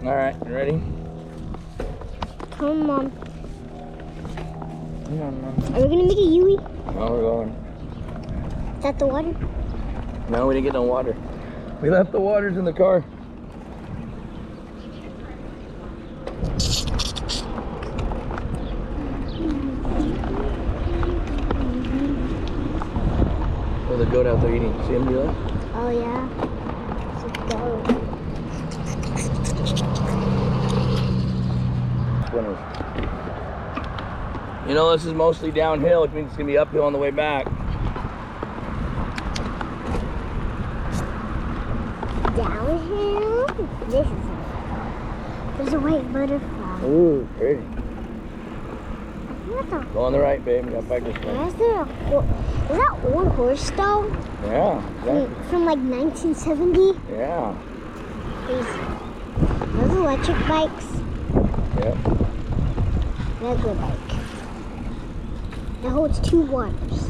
All right, you ready? Come on. Come on, Mom. Are we gonna make a Yui? No, we're going. Is that the water? No, we didn't get no water. We left the waters in the car. There's a goat out there eating. See him do that? Oh yeah. It's a goat. Winners. You know, this is mostly downhill, which means it's gonna be uphill on the way back. Downhill? This is it. There's a white butterfly. Ooh, pretty. What the? Go on the right, babe. You got back this way. Is there a is that old horse though? Yeah, exactly. From like 1970? Yeah. Those electric bikes. Yep. Regular bike. That holds 2 waters.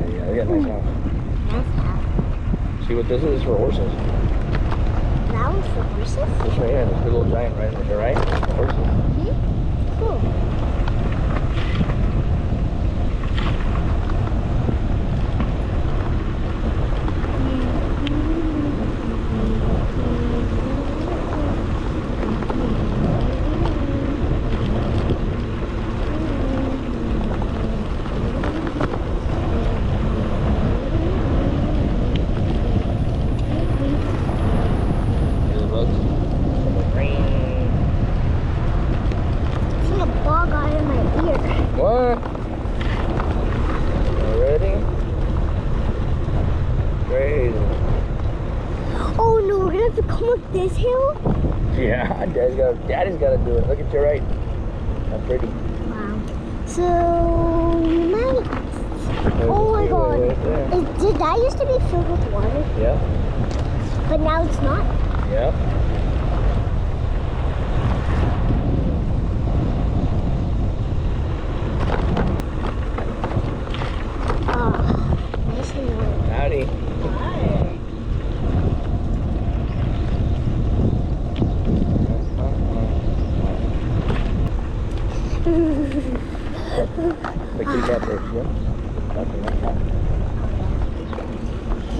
Yeah, they got nice house. That's that. See what this is for horses. That one's for horses? This right here, this big old giant right there, right? Horses. Cool. See the bugs? See a bug out of my ear. What? Ready? Crazy. Oh no, we're gonna have to come up this hill? Yeah, Daddy's got to do it. Look at your right. How pretty. Wow. So, we might... Oh my god. Right there. Did that used to be filled with water? Yeah. But now it's not? Yeah. Oh, nice and warm. Howdy. Like you got this, yeah?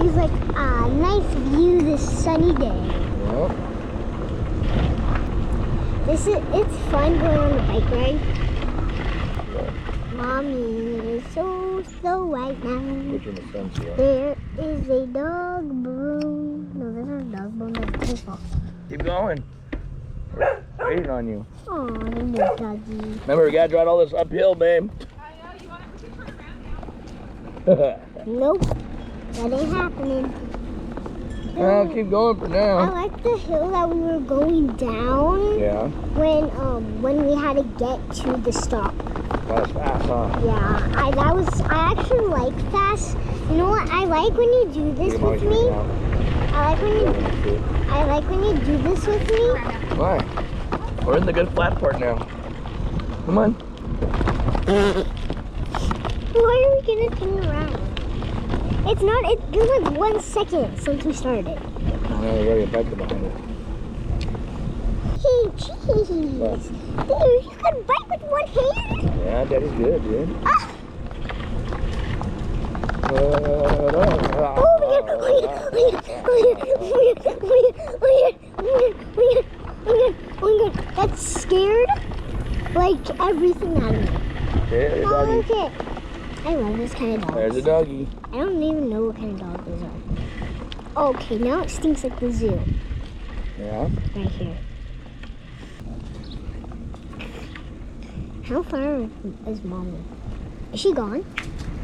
He's like, nice view this sunny day. Yep. It's fun going on the bike ride. Mommy is so slow right now. Which one the sun's here? There is a dog bone. No, that's not a dog bone, that's a baseball. Keep going. We're waiting on you. Aw, the new doggy. Remember, we gotta drive all this uphill, babe. Nope, that ain't happening. Well, keep going for I now. like the hill that we were going down Yeah. when we had to get to the stop. That's fast, huh? Yeah, I actually like fast. You know what? I like when you do this Your with mom's me. getting out. I like when you do this with me. Why? We're in the good flat part now. Come on. Why are we gonna turn around? It's not. It's been like 1 second since we started. Oh, there's already a biker behind it. Hey, jeez. Dude, you can bike with 1 hand? Yeah, Daddy's good, dude. Ah. Oh my god. That's scared like everything out of me. There's a Oh, doggy. look it. I love this kind of dog. There's a doggy. I don't even know what kind of dog those are. Okay, now it stinks like the zoo. Yeah. Right here. How far is Mommy? Is she gone?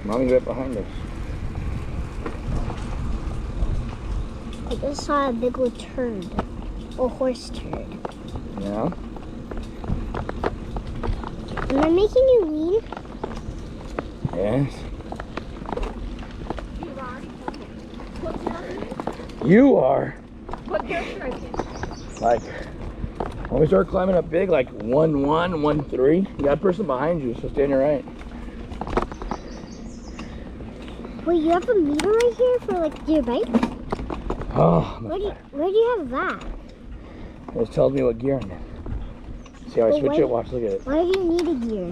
Mommy's right behind us. I just saw a big old turd. A horse turd. Yeah. Am I making you lean? Yes. You are. What gear should I take? Like, when we start climbing up big, like 1-1, 1-3, you got a person behind you, so stay on your right. Wait, you have a meter right here for like your bike? Oh, Where do you have that? it tells me what gear I'm in. See how I Well, switch why- it? Watch, look at it. Why do you need a gear?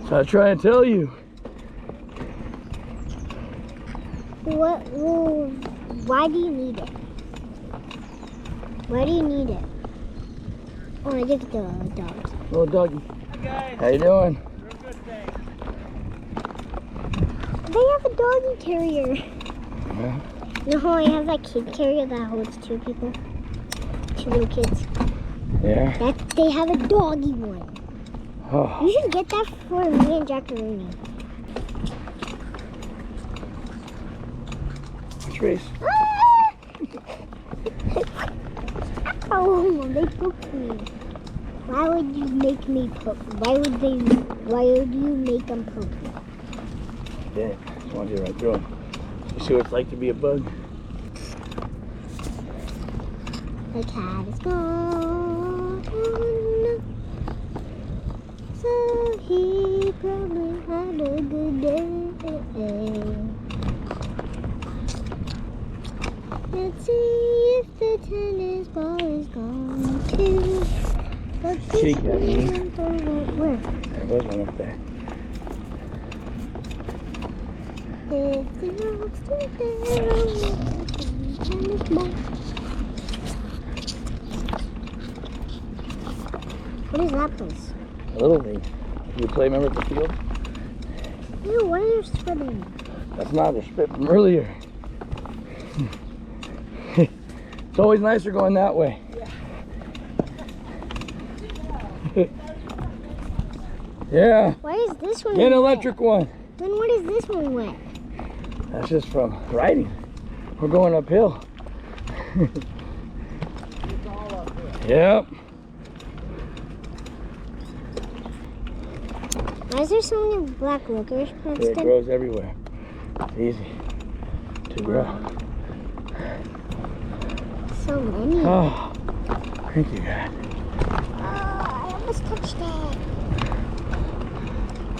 So I try and tell you. Well, why do you need it? Why do you need it? Oh, I look at the dogs. Little doggy. Hi guys. How you doing? Real good, thanks. They have a doggy carrier. Yeah. You know how I have that kid carrier that holds 2 people? 2 little kids. Yeah. They have a doggy one. Oh. You should get that for me and Jackaroni. Which race? Oh, they pooped me. Why would you make me poop? Why would you make them poop? Yeah, just want to get right through them. You see what it's like to be a bug? The cat is gone. So he probably had a good day. Let's see if the tennis ball is gone too. Kitty cat, man. Where? There was one up there. If the rocks still there, tennis ball. What is that place? A little league. You play, remember at the field? Ew, why are you spitting? That's not the spit from earlier. It's always nicer going that way. Yeah. Why is this one An wet? electric one. Then what is this one wet? That's just from riding. We're going uphill. It's all up here. Yep. Why is there so many black licorice plants It then? grows everywhere. It's easy to grow. So many. Oh, thank you, God. Oh, I almost touched it.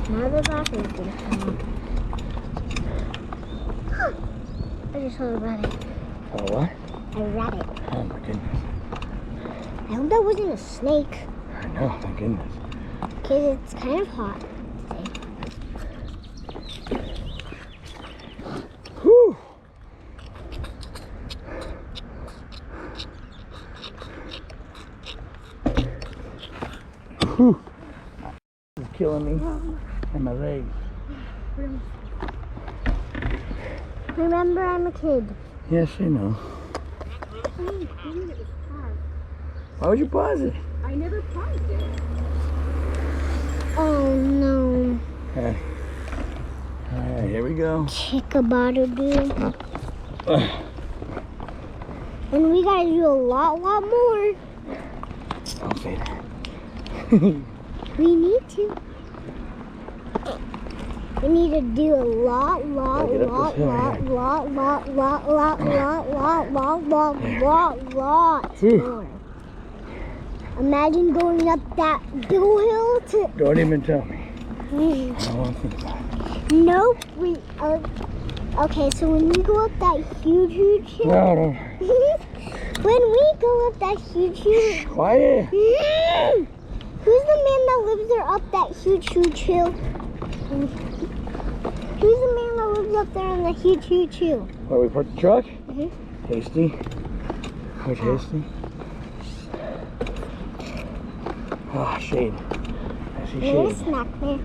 Now the black is gonna come out. I just saw a rabbit. Oh, what? A rabbit. Oh, my goodness. I hope that wasn't a snake, I know, my goodness. because it's kind of hot today. Whew. Whew. It's killing me and my legs. Remember, I'm a kid. Yes, I know. Why would you pause it? I never paused it. Oh no. Okay. All right, here we go. Chick-a-bada-doo. And we gotta do a lot more. Don't say that. We need to. We need to do a lot more. Imagine going up that hill to. Don't even tell me. I don't want to think about it. Nope. Okay, so when we go up that huge hill. No, no. When we go up that huge Quiet. Who's the man that lives there up that huge hill? Who's the man that lives up there on the huge hill? Where we parked the truck? Mhm. Hasty. Which Hasty? Ah, shade. I see There's a shade. snack there.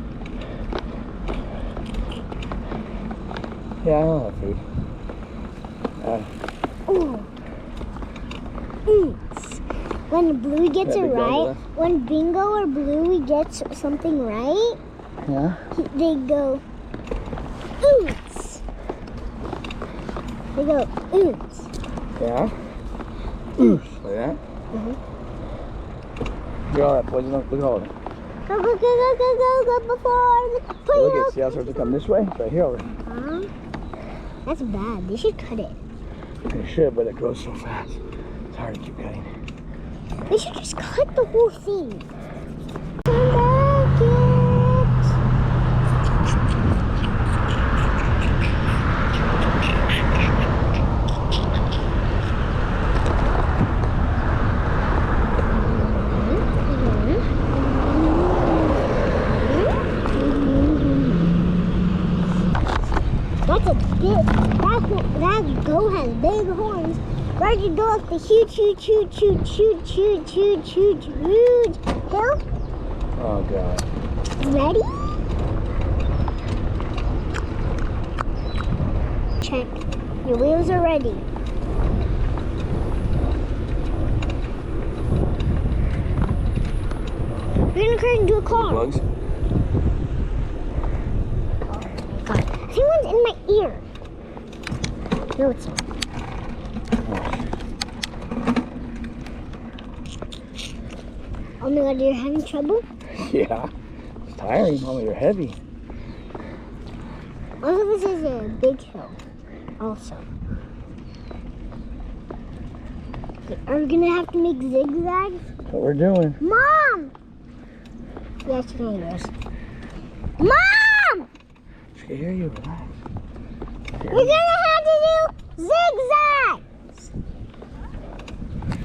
Yeah, I don't have food. Ooh. When Bluey gets Yeah, it big dog right, left. when Bingo or Bluey gets something right, Yeah? they go, oots. They go, oots. Yeah? Oof. Like that? Mhm. Look at all that poison. Look at all of it. Go before the Look poison. at, see how it starts to come this way? It's right here already. That's bad. They should cut it. It should, but it grows so fast. It's hard to keep cutting. We should just cut the whole thing. That goat has big horns. Where'd you go up the huge hill? Oh God. Ready? Check. Your wheels are ready. We're gonna crash into a car. Plugs? God. I think one's in my ear. No, it's not. Oh my God, you're having trouble? Yeah. It's tiring, Mama. You're heavy. Also, this is a big hill. Also. Are we gonna have to make zigzags? That's what we're doing. Mom! Yeah, she can hear us. Mom! She can hear you. Relax. We're gonna have to do zigzags!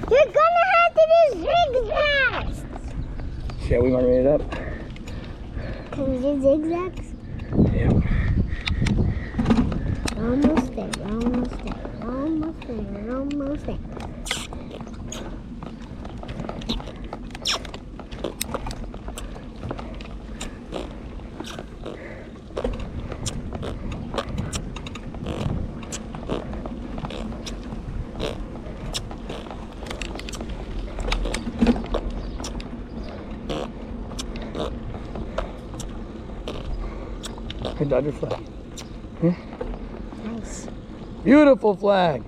You're gonna have to do zigzags! Shall we want to read it up? Can we do zigzags? Yeah. Almost there, almost there, almost there, almost there. Hey, Dodger flag. Nice. Beautiful flag.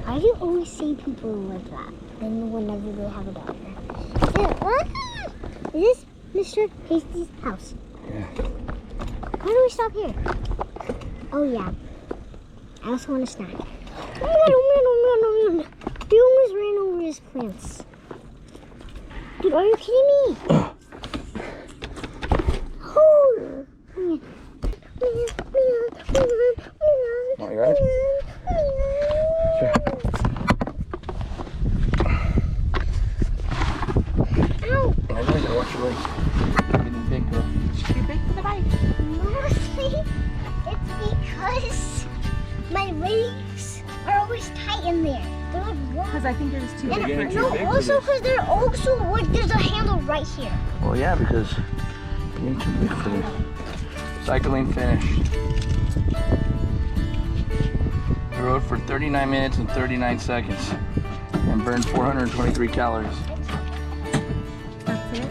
Why do you always see people like that? Then whenever they have a Dodger. Is this Mr. Hasty's house? Yeah. Why do we stop here? Oh yeah. I also want a snack. Oh my God, oh man. He almost ran over his plants. Dude, are you kidding me? Want your ride? Sure. Ow! I gotta watch your legs. Getting big, girl. Too big for the bike. Mostly, it's because my legs are always tight in there. They're like warm. Because I think you're just too And big. getting too no, big for also this. because they're also like there's a handle right here. Well, yeah, because you're getting too big for this. Cycling finished. We rode for 39 minutes and 39 seconds and burned 423 calories. That's it.